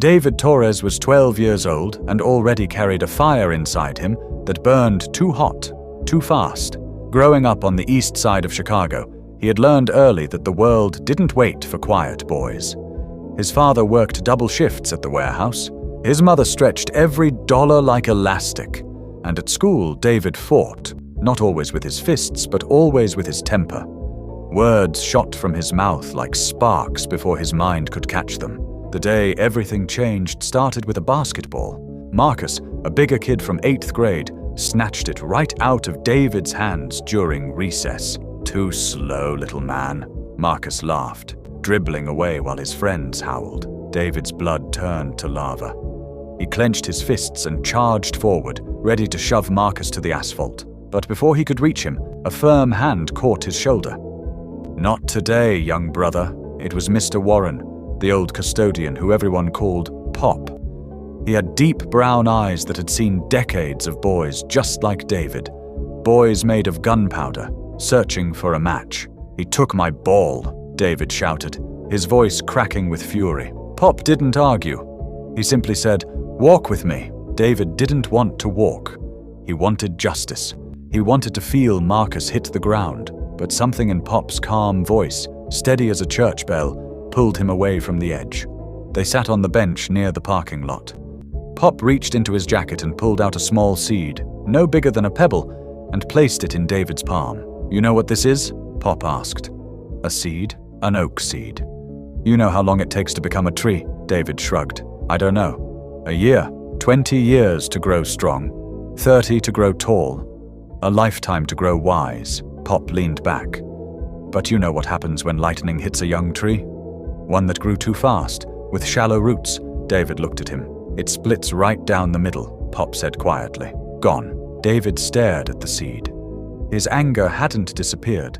David Torres was 12 years old and already carried a fire inside him that burned too hot, too fast. Growing up on the east side of Chicago, he had learned early that the world didn't wait for quiet boys. His father worked double shifts at the warehouse. His mother stretched every dollar like elastic. And at school, David fought, not always with his fists, but always with his temper. Words shot from his mouth like sparks before his mind could catch them. The day everything changed started with a basketball. Marcus, a bigger kid from 8th grade, snatched it right out of David's hands during recess. "Too slow, little man," Marcus laughed, dribbling away while his friends howled. David's blood turned to lava. He clenched his fists and charged forward, ready to shove Marcus to the asphalt. But before he could reach him, a firm hand caught his shoulder. "Not today, young brother." It was Mr. Warren, the old custodian who everyone called Pop. He had deep brown eyes that had seen decades of boys just like David. Boys made of gunpowder, searching for a match. "He took my ball," David shouted, his voice cracking with fury. Pop didn't argue. He simply said, "Walk with me." David didn't want to walk. He wanted justice. He wanted to feel Marcus hit the ground, but something in Pop's calm voice, steady as a church bell, pulled him away from the edge. They sat on the bench near the parking lot. Pop reached into his jacket and pulled out a small seed, no bigger than a pebble, and placed it in David's palm. "You know what this is?" Pop asked. "A seed? An oak seed." "You know how long it takes to become a tree?" David shrugged. "I don't know. A year, 20 years to grow strong, 30 to grow tall, a lifetime to grow wise." Pop leaned back. "But you know what happens when lightning hits a young tree? One that grew too fast, with shallow roots." David looked at him. "It splits right down the middle," Pop said quietly. "Gone." David stared at the seed. His anger hadn't disappeared,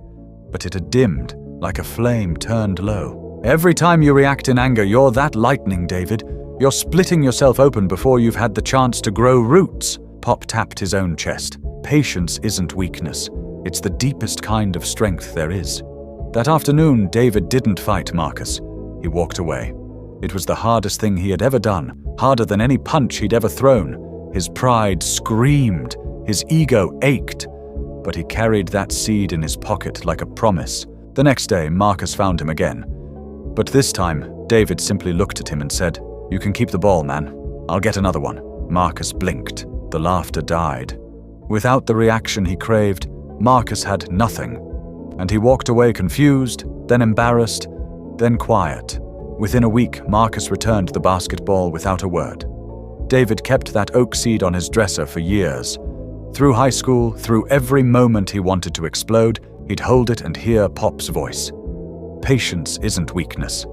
but it had dimmed, like a flame turned low. "Every time you react in anger, you're that lightning, David. You're splitting yourself open before you've had the chance to grow roots." Pop tapped his own chest. "Patience isn't weakness. It's the deepest kind of strength there is." That afternoon, David didn't fight Marcus. He walked away. It was the hardest thing he had ever done, harder than any punch he'd ever thrown. His pride screamed, his ego ached, but he carried that seed in his pocket like a promise. The next day, Marcus found him again. But this time, David simply looked at him and said, "You can keep the ball, man. I'll get another one." Marcus blinked. The laughter died. Without the reaction he craved, Marcus had nothing. And he walked away confused, then embarrassed, then quiet. Within a week, Marcus returned the basketball without a word. David kept that oak seed on his dresser for years. Through high school, through every moment he wanted to explode, he'd hold it and hear Pop's voice. Patience isn't weakness.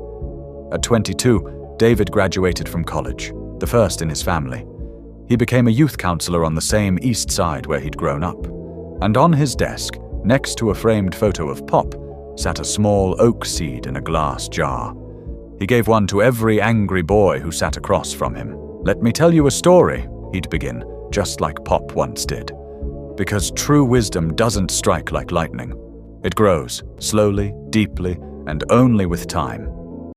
At 22, David graduated from college, the first in his family. He became a youth counselor on the same east side where he'd grown up. And on his desk, next to a framed photo of Pop, sat a small oak seed in a glass jar. He gave one to every angry boy who sat across from him. "Let me tell you a story," he'd begin, just like Pop once did. Because true wisdom doesn't strike like lightning. It grows, slowly, deeply, and only with time.